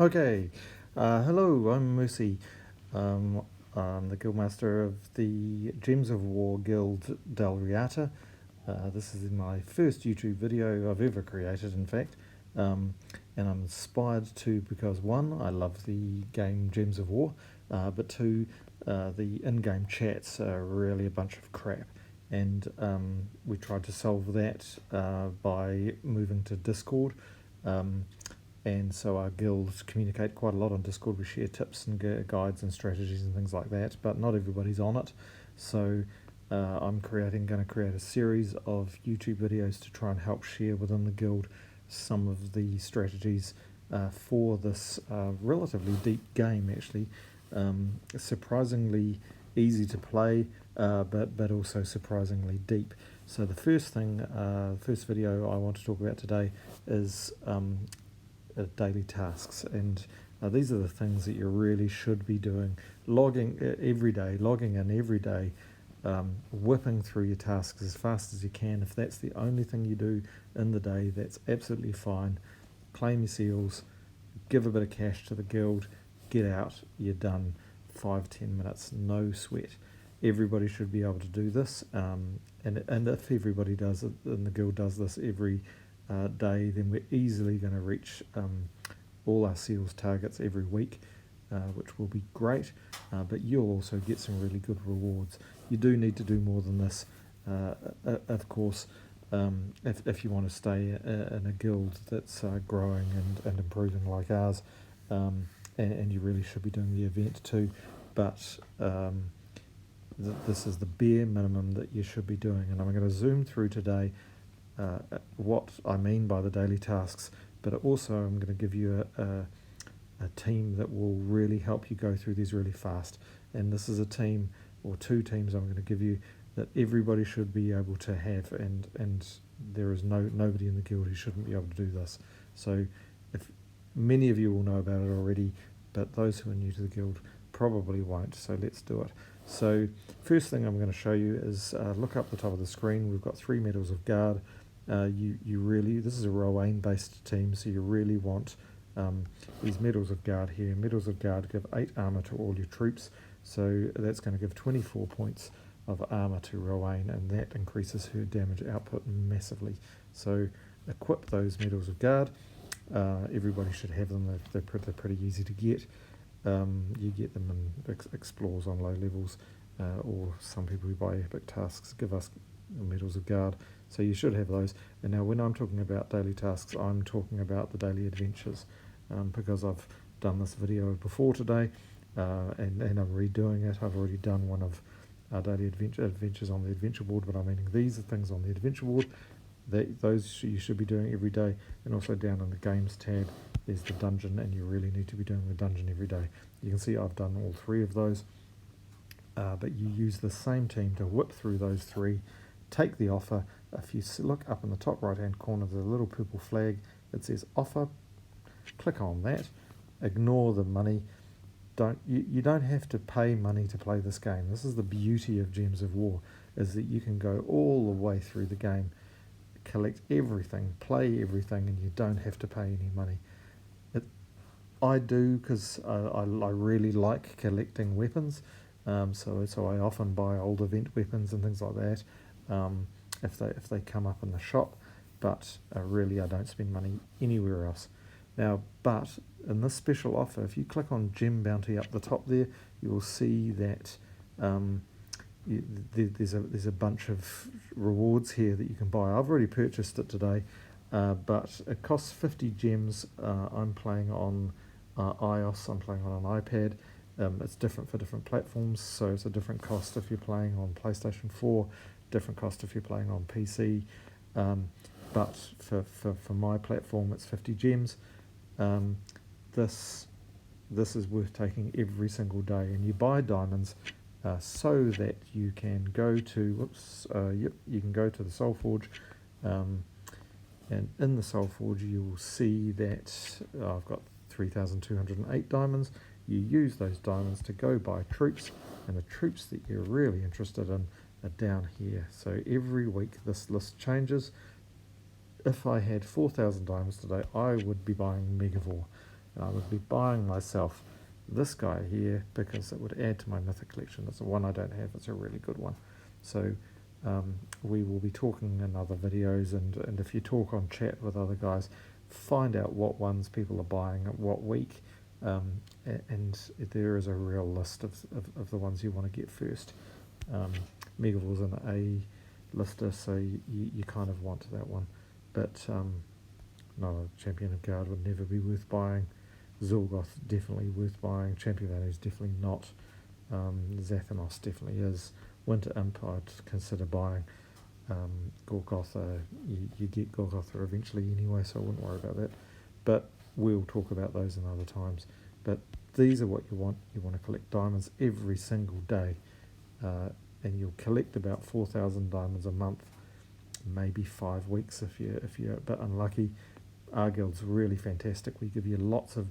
Okay, hello, I'm Mercy. I'm the Guildmaster of the Gems of War Guild Del Riata. This is my first YouTube video I've ever created, in fact. And I'm inspired to because one, I love the game Gems of War, but two, the in-game chats are really a bunch of crap. And we tried to solve that by moving to Discord. And so our guilds communicate quite a lot on Discord. We share tips and guides and strategies and things like that, but not everybody's on it. So I'm going to create a series of YouTube videos to try and help share within the guild some of the strategies for this relatively deep game. Actually, surprisingly easy to play, but also surprisingly deep. So the first video I want to talk about today is daily tasks, and these are the things that you really should be doing. Logging in every day, whipping through your tasks as fast as you can. If that's the only thing you do in the day, that's absolutely fine. Claim your seals, give a bit of cash to the guild, get out, you're done. 5-10 minutes, no sweat. Everybody should be able to do this, and if everybody does it, and the guild does this every day, then we're easily going to reach all our seals targets every week, which will be great, but you'll also get some really good rewards. You do need to do more than this, of course, if you want to stay in a guild that's growing and improving like ours, and you really should be doing the event too, but this is the bare minimum that you should be doing, and I'm going to zoom through today what I mean by the daily tasks, but also I'm going to give you a team that will really help you go through these really fast. And this is a team, or two teams I'm going to give you, that everybody should be able to have, and there is nobody in the guild who shouldn't be able to do this. So if many of you will know about it already, but those who are new to the guild probably won't, so let's do it. So first thing I'm going to show you is look up the top of the screen. We've got 3 medals of guard. This is a Rowanne based team, so you really want these medals of guard here. Medals of guard give 8 armor to all your troops, so that's going to give 24 points of armor to Rowanne, and that increases her damage output massively. So equip those medals of guard. Everybody should have them. They're pretty easy to get. You get them in explores on low levels, or some people who buy epic tasks give us medals of guard, so you should have those. And now when I'm talking about daily tasks, I'm talking about the daily adventures, because I've done this video before today, and I'm redoing it. I've already done one of our daily adventures on the adventure board, but I'm meaning these are things on the adventure board. Those you should be doing every day. And also down in the games tab there's the dungeon, and you really need to be doing the dungeon every day. You can see I've done all 3 of those, but you use the same team to whip through those 3. Take the offer. If you look up in the top right hand corner, there's a little purple flag. It says offer. Click on that. Ignore the money. You don't have to pay money to play this game. This is the beauty of Gems of War, is that you can go all the way through the game, collect everything, play everything, and you don't have to pay any money. I do, because I really like collecting weapons, so I often buy old event weapons and things like that, if they come up in the shop, but really I don't spend money anywhere else. Now, but in this special offer, if you click on Gem Bounty up the top there, you will see that there's a bunch of rewards here that you can buy. I've already purchased it today, but it costs 50 gems. I'm playing on iOS, I'm playing on an iPad. It's different for different platforms, so it's a different cost if you're playing on PlayStation 4, different cost if you're playing on PC, but for my platform it's 50 gems. This is worth taking every single day, and you buy diamonds so that you can go to you can go to the Soul Forge, and in the Soul Forge you will see that I've got 3,208 diamonds. You use those diamonds to go buy troops, and the troops that you're really interested in are down here. So every week this list changes. If I had 4,000 diamonds today, I would be buying Megavore. and I would be buying myself this guy here because it would add to my mythic collection. It's the one I don't have. It's a really good one. So we will be talking in other videos, and if you talk on chat with other guys, find out what ones people are buying at what week, and there is a real list of the ones you want to get first. Megaville's an A lister, so you kind of want that one, but no, Champion of Guard would never be worth buying. Zilgoth definitely worth buying. Champion Value is definitely not. Zathanos definitely is. Winter Imp I'd consider buying. Gorgotha, you get Gorgotha eventually anyway, so I wouldn't worry about that. But we'll talk about those in other times. But these are what you want. You want to collect diamonds every single day, and you'll collect about 4,000 diamonds a month, maybe 5 weeks if you're a bit unlucky. Our guild's really fantastic. We give you lots of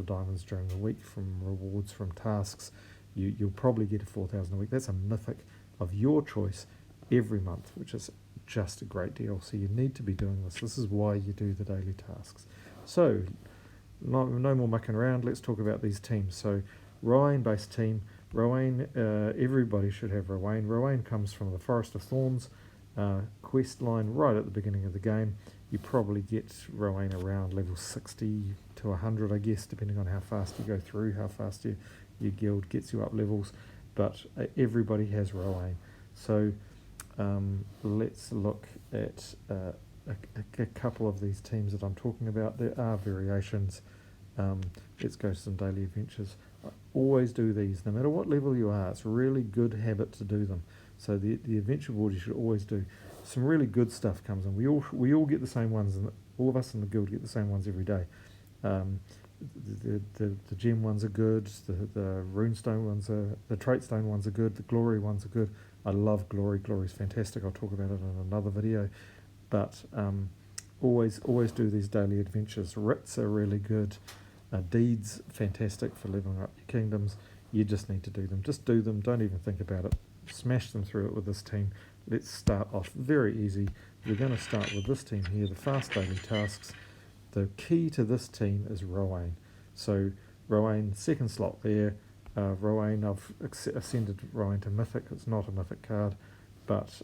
diamonds during the week from rewards, from tasks. You'll probably get a 4,000 a week. That's a mythic of your choice every month, which is just a great deal. So you need to be doing this. This is why you do the daily tasks. So no more mucking around. Let's talk about these teams. So Rowanne based team. Rowanne, everybody should have Rowanne. Rowanne comes from the Forest of Thorns quest line right at the beginning of the game. You probably get Rowanne around level 60 to 100, I guess, depending on how fast you go through, how fast your guild gets you up levels. But everybody has Rowanne. So let's look at a couple of these teams that I'm talking about. There are variations. Let's go to some daily adventures. I always do these, no matter what level you are. It's a really good habit to do them. So the adventure board you should always do. Some really good stuff comes in. We all get the same ones, and all of us in the guild get the same ones every day. The gem ones are good. The runestone ones are, the trait stone ones are good. The glory ones are good. I love glory. Glory's fantastic. I'll talk about it in another video. But always do these daily adventures. Writs are really good. Deeds, fantastic for leveling up your kingdoms. You just need to do them. Just do them. Don't even think about it. Smash them through it with this team. Let's start off very easy. We're going to start with this team here, the fast daily tasks. The key to this team is Rowanne. So Rowanne, second slot there. Rowanne, I've ascended Rowanne to Mythic. It's not a Mythic card, but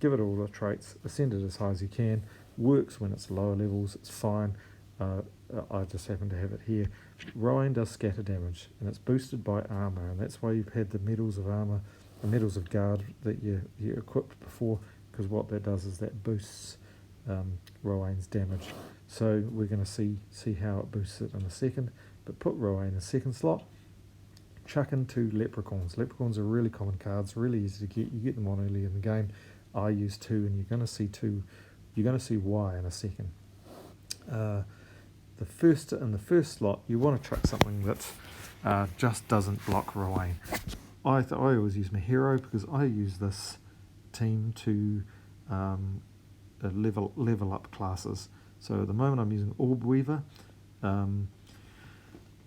give it all the traits. Ascend it as high as you can. Works when it's lower levels. It's fine. I just happen to have it here. Rowanne does scatter damage, and it's boosted by armour, and that's why you've had the medals of armour, the medals of guard that you equipped before, because what that does is that boosts Rowanne's damage. So we're going to see how it boosts it in a second, but put Rowanne in second slot. Chuck in 2 leprechauns. Leprechauns are really common cards, really easy to get. You get them on early in the game. I use 2, and you're going to see 2. You're going to see why in a second. In the first slot, you want to chuck something that just doesn't block Rowanne. I always use my hero because I use this team to level up classes. So at the moment I'm using Orb Weaver.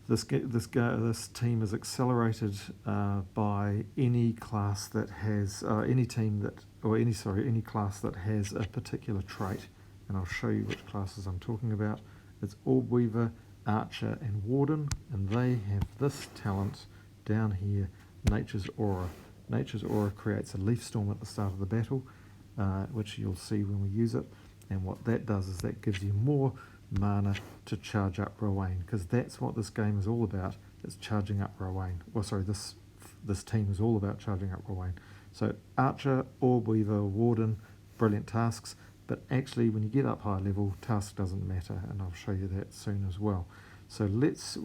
This team is accelerated by any class that has any class that has a particular trait, and I'll show you which classes I'm talking about. It's Orb Weaver, Archer, and Warden, and they have this talent down here, Nature's Aura. Nature's Aura creates a leaf storm at the start of the battle, which you'll see when we use it, and what that does is that gives you more mana to charge up Rowanne, because that's what this game is all about. It's charging up Rowanne. This team is all about charging up Rowanne. So Archer, Orb Weaver, Warden, brilliant tasks. But actually, when you get up high level, task doesn't matter, and I'll show you that soon as well. So let's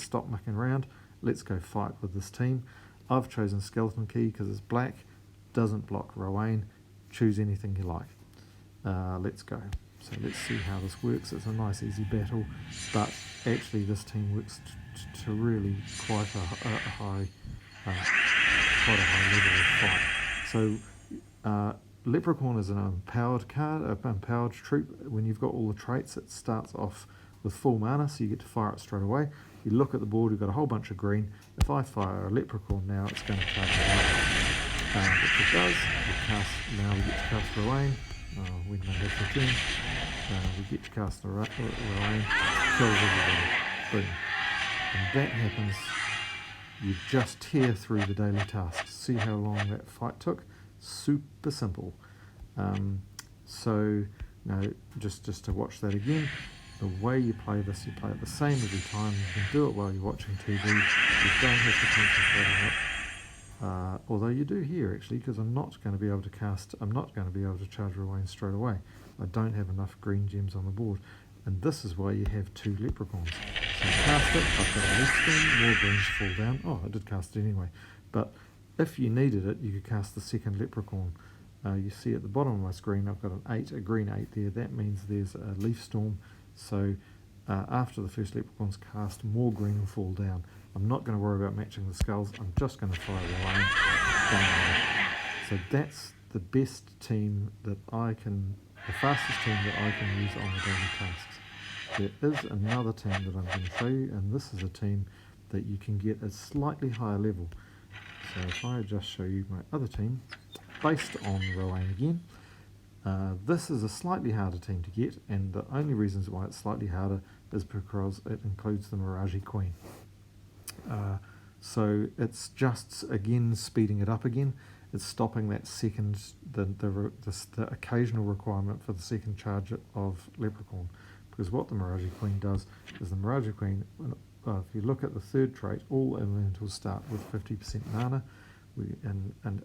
stop mucking around. Let's go fight with this team. I've chosen Skeleton Key because it's black, doesn't block Rowanne. Choose anything you like. Let's go. So let's see how this works. It's a nice, easy battle, but actually this team works to really quite a high level of fight. So. Leprechaun is an empowered card, an empowered troop. When you've got all the traits, it starts off with full mana, so you get to fire it straight away. You look at the board, you've got a whole bunch of green. If I fire a Leprechaun now, it's going to charge it up. If it does, we get to cast Rowanne. When they have the turn, we get to cast Rowanne. kills everybody. Boom. And that happens, you just tear through the daily tasks. See how long that fight took? Super simple. So, now, just to watch that again, the way you play this, you play it the same every time. You can do it while you're watching TV. You don't have to concentrate on it. Although you do here, actually, because I'm not going to be able to charge Rowanne straight away. I don't have enough green gems on the board. And this is why you have 2 leprechauns. So cast it, I've got a leaf storm, more greens fall down. Oh, I did cast it anyway. But if you needed it, you could cast the second leprechaun. You see at the bottom of my screen, I've got a green 8 there. That means there's a leaf storm. So after the first leprechaun's cast, more green will fall down. I'm not going to worry about matching the skulls. I'm just going to fire Rowanne down. So that's the best team that the fastest team that I can use on the daily tasks. There is another team that I'm going to show you, and this is a team that you can get at slightly higher level. So if I just show you my other team, based on Rowanne again, this is a slightly harder team to get, and the only reasons why it's slightly harder is because it includes the Mirage Queen. So it's just, again, speeding it up again. It's stopping that second, the occasional requirement for the second charge of Leprechaun. Because what the Mirage Queen does is the Mirage Queen, if you look at the third trait, all elementals start with 50% mana, and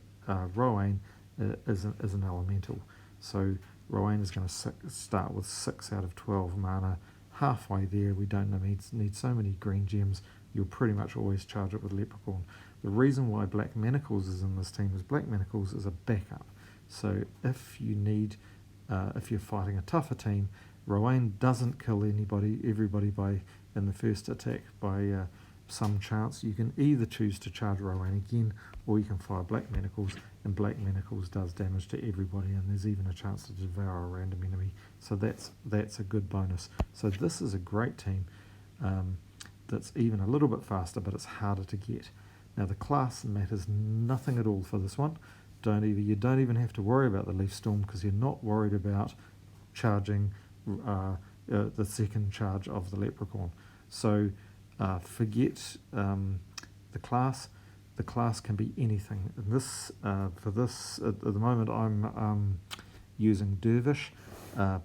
Rowanne is an elemental. So Rowanne is going to start with 6 out of 12 mana. Halfway there, we don't need so many green gems. You'll pretty much always charge it with Leprechaun. The reason why Black Manacles is in this team is Black Manacles is a backup. So if you're fighting a tougher team, Rowanne doesn't kill everybody in the first attack by some chance. You can either choose to charge Rowanne again, or you can fire Black Manacles, and Black Manacles does damage to everybody, and there's even a chance to devour a random enemy. So that's a good bonus. So this is a great team that's even a little bit faster, but it's harder to get. Now the class matters nothing at all for this one. You don't even have to worry about the Leaf Storm, because you're not worried about charging the second charge of the Leprechaun. So forget the class. The class can be anything. For this, at the moment, I'm using Dervish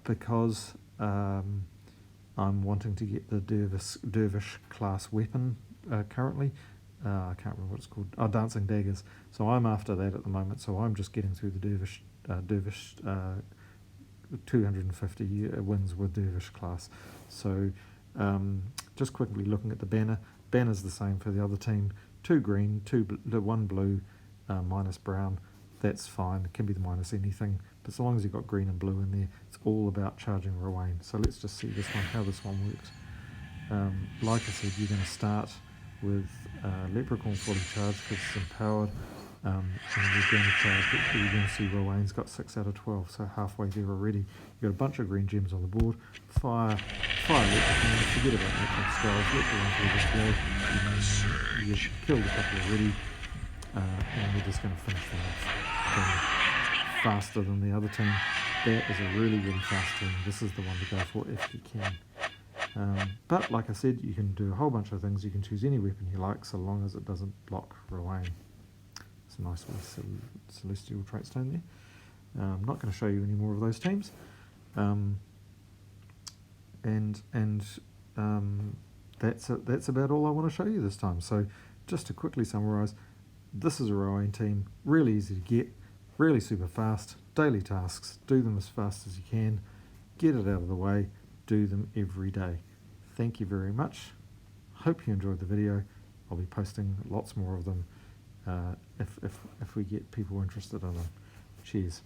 because I'm wanting to get the Dervish class weapon currently. I can't remember what it's called. Oh, Dancing Daggers. So I'm after that at the moment. So I'm just getting through the Dervish 250 wins with Dervish class. So just quickly looking at the banner. Banner's the same for the other team. 2 green, 1 blue, minus brown. That's fine. It can be the minus anything. But so long as you've got green and blue in there, it's all about charging Rowanne. So let's just see how this one works. Like I said, you're going to start with Leprechaun fully charged because it's empowered. And you're going to charge it. You're going to see Rowanne's got 6 out of 12, so halfway there already. You've got a bunch of green gems on the board. Fire Leprechaun, forget about Leprechaun skulls, let the ones just go. You've killed a couple already, and we're just going to finish them off faster than the other team. That is a really, really fast team. This is the one to go for if you can. But like I said, you can do a whole bunch of things. You can choose any weapon you like, so long as it doesn't block Rowanne. It's a nice little celestial trait stone there. I'm not going to show you any more of those teams. That's about all I want to show you this time. So just to quickly summarise, this is a Rowanne team, really easy to get, really super fast, daily tasks, do them as fast as you can, get it out of the way, do them every day. Thank you very much. Hope you enjoyed the video. I'll be posting lots more of them if we get people interested in them. Cheers.